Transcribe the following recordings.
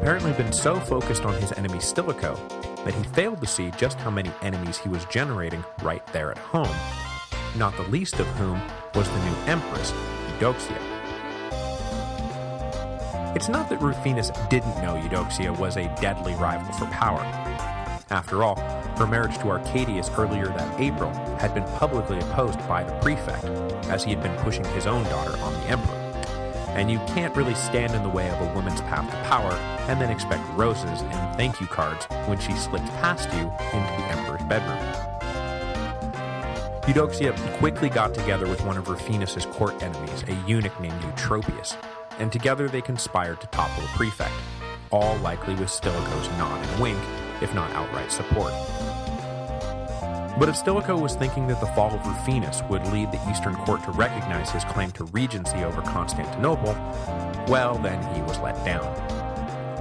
apparently been so focused on his enemy Stilicho that he failed to see just how many enemies he was generating right there at home, not the least of whom was the new empress, Eudoxia. It's not that Rufinus didn't know Eudoxia was a deadly rival for power. After all, her marriage to Arcadius earlier that April had been publicly opposed by the prefect, as he had been pushing his own daughter on the emperor. And you can't really stand in the way of a woman's path to power and then expect roses and thank you cards when she slipped past you into the emperor's bedroom. Eudoxia quickly got together with one of Rufinus's court enemies, a eunuch named Eutropius, and together they conspired to topple the prefect, all likely with Stilicho's nod and wink, if not outright support. But if Stilicho was thinking that the fall of Rufinus would lead the Eastern Court to recognize his claim to regency over Constantinople, well, then he was let down.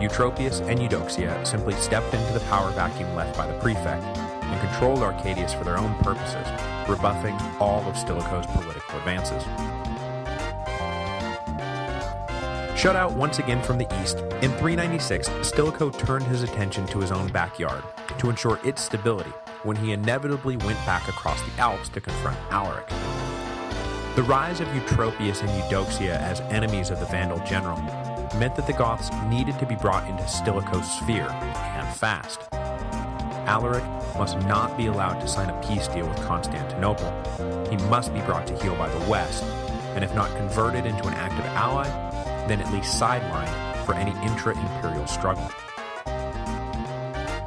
Eutropius and Eudoxia simply stepped into the power vacuum left by the prefect and controlled Arcadius for their own purposes, rebuffing all of Stilicho's political advances. Shut out once again from the east, in 396, Stilicho turned his attention to his own backyard to ensure its stability when he inevitably went back across the Alps to confront Alaric. The rise of Eutropius and Eudoxia as enemies of the Vandal general meant that the Goths needed to be brought into Stilicho's sphere, and fast. Alaric must not be allowed to sign a peace deal with Constantinople. He must be brought to heel by the West, and if not converted into an active ally, then at least sidelined for any intra-imperial struggle.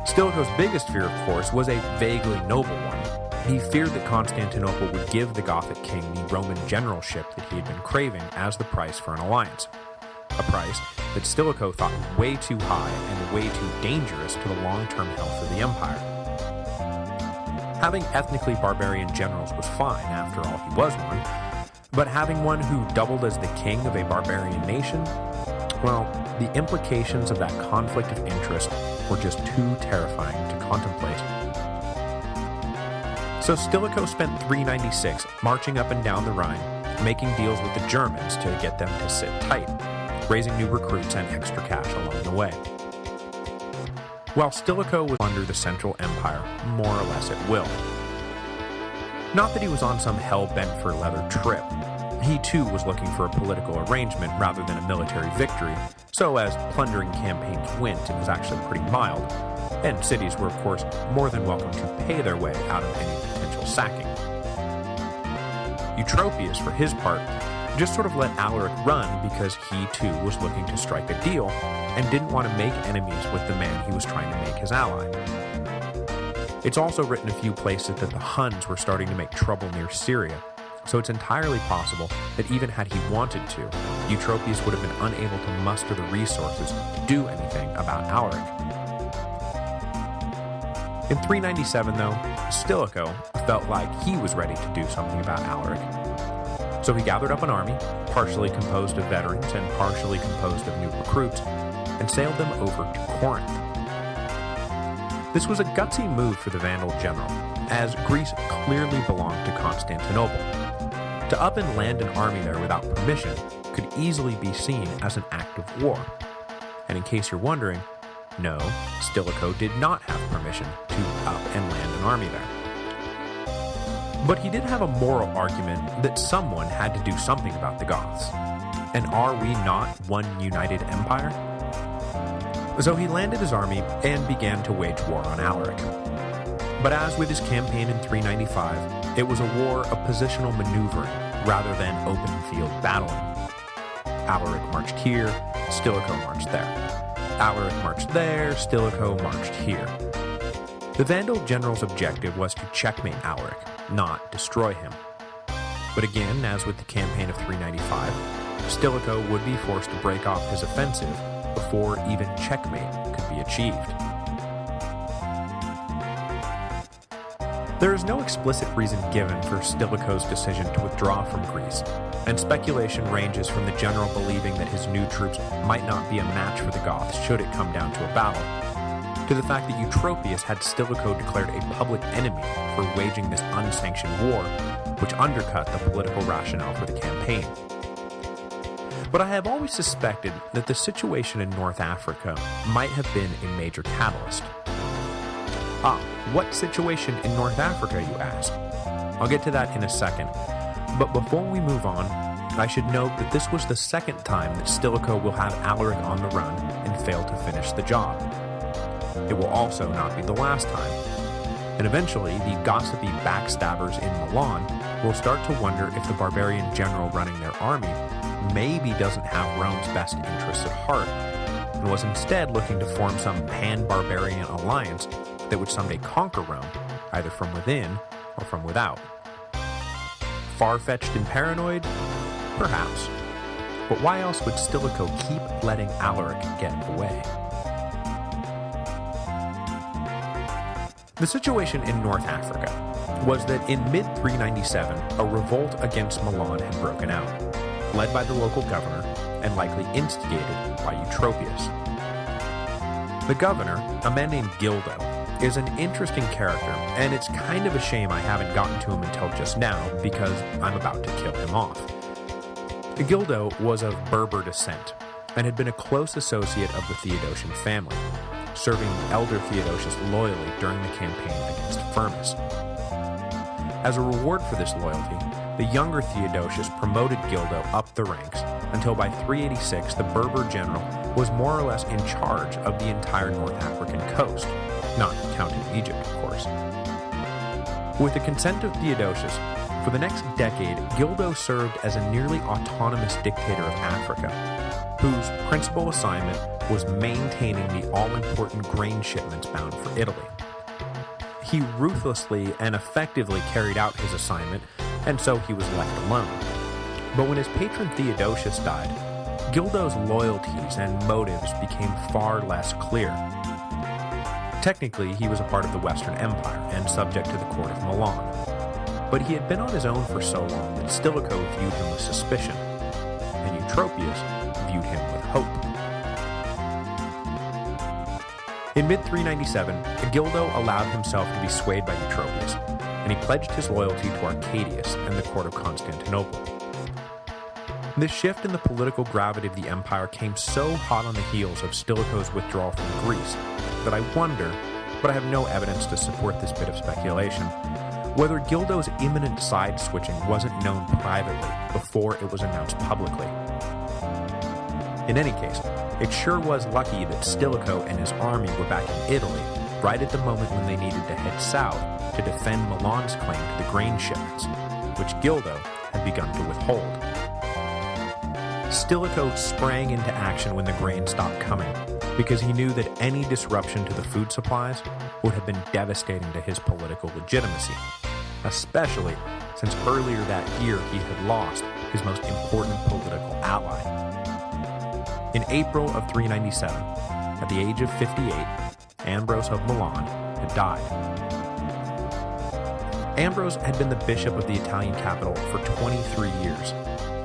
Stilicho's biggest fear, of course, was a vaguely noble one. He feared that Constantinople would give the Gothic king the Roman generalship that he had been craving as the price for an alliance. A price that Stilicho thought way too high and way too dangerous to the long-term health of the empire. Having ethnically barbarian generals was fine, after all he was one, but having one who doubled as the king of a barbarian nation, well, the implications of that conflict of interest were just too terrifying to contemplate. So Stilicho spent 396 marching up and down the Rhine, making deals with the Germans to get them to sit tight, raising new recruits and extra cash along the way. While Stilicho was under the Central Empire more or less at will. Not that he was on some hell-bent-for-leather trip. He too was looking for a political arrangement rather than a military victory, so as plundering campaigns went, it was actually pretty mild, and cities were of course more than welcome to pay their way out of any potential sacking. Eutropius, for his part, just sort of let Alaric run because he too was looking to strike a deal and didn't want to make enemies with the man he was trying to make his ally. It's also written a few places that the Huns were starting to make trouble near Syria, so it's entirely possible that even had he wanted to, Eutropius would have been unable to muster the resources to do anything about Alaric. In 397, though, Stilicho felt like he was ready to do something about Alaric. So he gathered up an army, partially composed of veterans and partially composed of new recruits, and sailed them over to Corinth. This was a gutsy move for the Vandal general, as Greece clearly belonged to Constantinople. To up and land an army there without permission could easily be seen as an act of war. And in case you're wondering, no, Stilicho did not have permission to up and land an army there. But he did have a moral argument that someone had to do something about the Goths. And are we not one united empire? So he landed his army and began to wage war on Alaric. But as with his campaign in 395, it was a war of positional maneuvering rather than open field battling. Alaric marched here, Stilicho marched there. Alaric marched there, Stilicho marched here. The Vandal general's objective was to checkmate Alaric, not destroy him. But again, as with the campaign of 395, Stilicho would be forced to break off his offensive before even checkmate could be achieved. There is no explicit reason given for Stilicho's decision to withdraw from Greece, and speculation ranges from the general believing that his new troops might not be a match for the Goths should it come down to a battle, to the fact that Eutropius had Stilicho declared a public enemy for waging this unsanctioned war, which undercut the political rationale for the campaign. But I have always suspected that the situation in North Africa might have been a major catalyst. What situation in North Africa, you ask? I'll get to that in a second, but before we move on, I should note that this was the second time that Stilicho will have Alaric on the run and fail to finish the job. It will also not be the last time, and eventually the gossipy backstabbers in Milan will start to wonder if the barbarian general running their army maybe doesn't have Rome's best interests at heart, and was instead looking to form some pan-barbarian alliance that would someday conquer Rome, either from within or from without. Far-fetched and paranoid? Perhaps. But why else would Stilicho keep letting Alaric get away? The situation in North Africa was that in mid-397, a revolt against Milan had broken out, led by the local governor and likely instigated by Eutropius. The governor, a man named Gildo, is an interesting character, and it's kind of a shame I haven't gotten to him until just now, because I'm about to kill him off. Gildo was of Berber descent, and had been a close associate of the Theodosian family, serving the elder Theodosius loyally during the campaign against Firmus. As a reward for this loyalty, the younger Theodosius promoted Gildo up the ranks, until by 386 the Berber general was more or less in charge of the entire North African coast, not counting Egypt, of course. With the consent of Theodosius, for the next decade, Gildo served as a nearly autonomous dictator of Africa, whose principal assignment was maintaining the all-important grain shipments bound for Italy. He ruthlessly and effectively carried out his assignment, and so he was left alone. But when his patron Theodosius died, Gildo's loyalties and motives became far less clear. Technically, he was a part of the Western Empire and subject to the court of Milan, but he had been on his own for so long that Stilicho viewed him with suspicion, and Eutropius viewed him with hope. In mid-397, Gildo allowed himself to be swayed by Eutropius, and he pledged his loyalty to Arcadius and the court of Constantinople. This shift in the political gravity of the empire came so hot on the heels of Stilicho's withdrawal from Greece that I wonder, but I have no evidence to support this bit of speculation, whether Gildo's imminent side-switching wasn't known privately before it was announced publicly. In any case, it sure was lucky that Stilicho and his army were back in Italy right at the moment when they needed to head south to defend Milan's claim to the grain shipments, which Gildo had begun to withhold. Stilicho sprang into action when the grain stopped coming, because he knew that any disruption to the food supplies would have been devastating to his political legitimacy, especially since earlier that year he had lost his most important political ally. In April of 397, at the age of 58, Ambrose of Milan had died. Ambrose had been the bishop of the Italian capital for 23 years,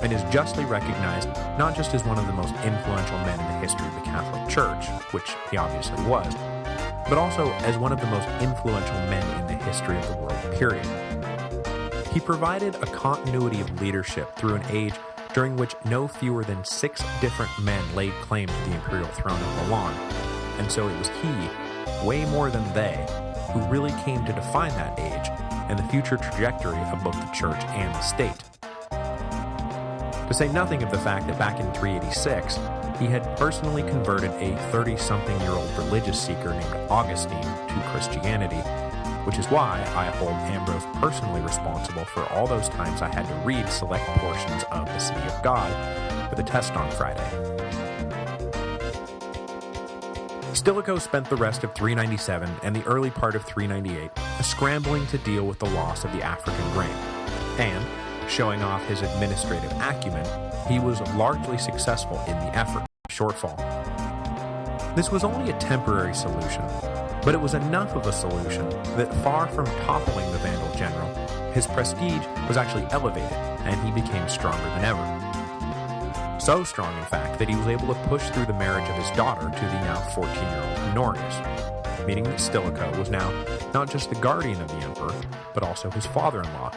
and is justly recognized not just as one of the most influential men in the history of the Catholic Church, which he obviously was, but also as one of the most influential men in the history of the world, period. He provided a continuity of leadership through an age during which no fewer than 6 different men laid claim to the imperial throne of Milan, and so it was he, way more than they, who really came to define that age and the future trajectory of both the church and the state. To say nothing of the fact that back in 386, he had personally converted a 30-something-year-old religious seeker named Augustine to Christianity, which is why I hold Ambrose personally responsible for all those times I had to read select portions of The City of God for the test on Friday. Stilicho spent the rest of 397 and the early part of 398 scrambling to deal with the loss of the African grain, and, showing off his administrative acumen, he was largely successful in the effort. Shortfall. This was only a temporary solution, but it was enough of a solution that far from toppling the Vandal general, his prestige was actually elevated, and he became stronger than ever. So strong, in fact, that he was able to push through the marriage of his daughter to the now 14-year-old Honorius, meaning that Stilicho was now not just the guardian of the emperor, but also his father-in-law,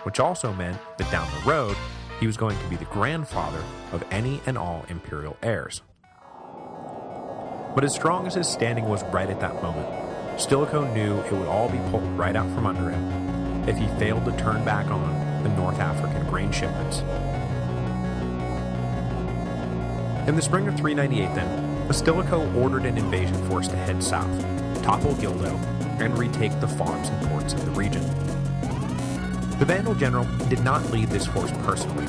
which also meant that down the road, he was going to be the grandfather of any and all imperial heirs. But as strong as his standing was right at that moment, Stilicho knew it would all be pulled right out from under him if he failed to turn back on the North African grain shipments. In the spring of 398 then, Stilicho ordered an invasion force to head south, topple Gildo, and retake the farms and ports of the region. The Vandal general did not lead this force personally,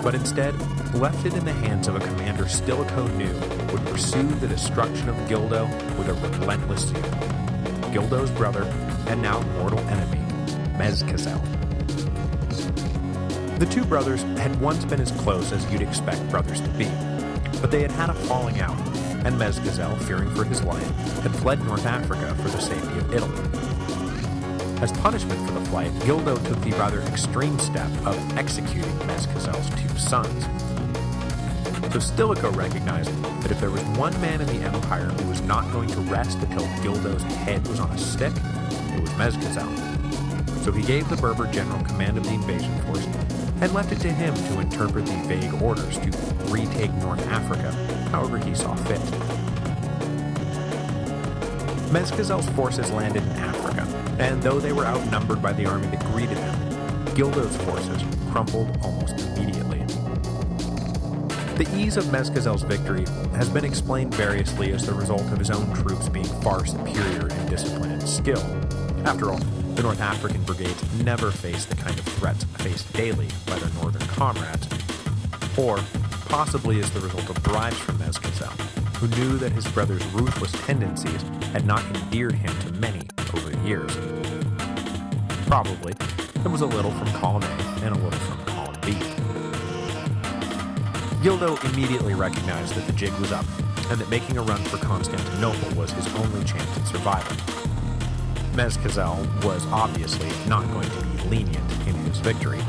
but instead left it in the hands of a commander Stilicho knew would pursue the destruction of Gildo with a relentless zeal: Gildo's brother and now mortal enemy, Mezcazel. The two brothers had once been as close as you'd expect brothers to be, but they had had a falling out, and Mezcazel, fearing for his life, had fled North Africa for the safety of Italy. As punishment for the flight, Gildo took the rather extreme step of executing Mezcazel's two sons. So Stilicho recognized that if there was one man in the Empire who was not going to rest until Gildo's head was on a stick, it was Mezcazel. So he gave the Berber general command of the invasion force and left it to him to interpret the vague orders to retake North Africa however he saw fit. Mezcazel's forces landed in Africa, and though they were outnumbered by the army that greeted them, Gildo's forces crumbled almost immediately. The ease of Mezcazel's victory has been explained variously as the result of his own troops being far superior in discipline and skill. After all, the North African brigades never faced the kind of threats faced daily by their northern comrades, or possibly as the result of bribes from Mezcazel, who knew that his brother's ruthless tendencies had not endeared him to many over the years. Probably, there was a little from column A and a little from column B. Gildo immediately recognized that the jig was up, and that making a run for Constantinople was his only chance at survival. Mezcazel was obviously not going to be lenient in his victory.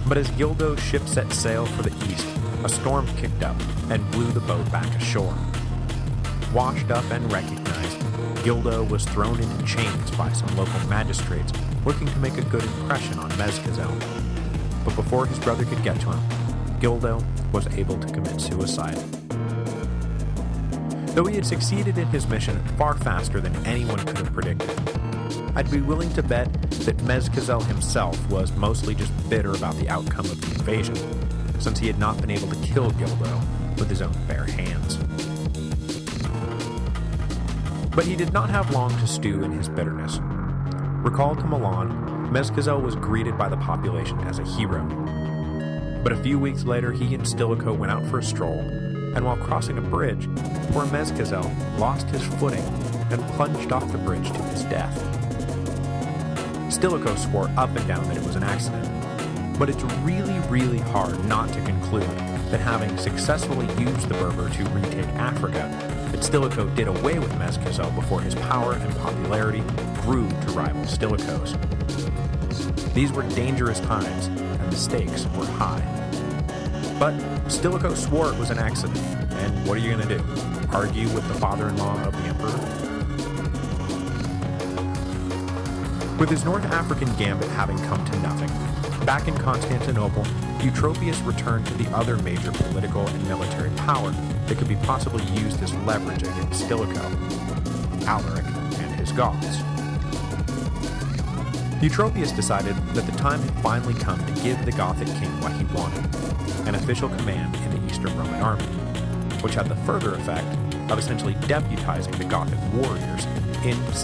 But as Gildo's ship set sail for the east, a storm kicked up and blew the boat back ashore. Washed up and recognized, Gildo was thrown into chains by some local magistrates looking to make a good impression on Mezcazel. But before his brother could get to him, Gildo was able to commit suicide. Though he had succeeded in his mission far faster than anyone could have predicted, I'd be willing to bet that Mezcazel himself was mostly just bitter about the outcome of the invasion, since he had not been able to kill Gildo with his own bare hands. But he did not have long to stew in his bitterness. Recalled to Milan, Mezcazel was greeted by the population as a hero. But a few weeks later, he and Stilicho went out for a stroll, and while crossing a bridge, poor Mezcazel lost his footing and plunged off the bridge to his death. Stilicho swore up and down that it was an accident, but it's really, really hard not to conclude that having successfully used the Berber to retake Africa, that Stilicho did away with Mezcazel before his power and popularity grew to rival Stilicho's. These were dangerous times, and the stakes were high. But Stilicho swore it was an accident, and what are you going to do? Argue with the father-in-law of the emperor? With his North African gambit having come to nothing, back in Constantinople, Eutropius returned to the other major political and military power that could be possibly used as leverage against Stilicho: Alaric and his Goths. Eutropius decided that the time had finally come to give the Gothic king what he wanted: an official command in the Eastern Roman army, which had the further effect of essentially deputizing the Gothic warriors in said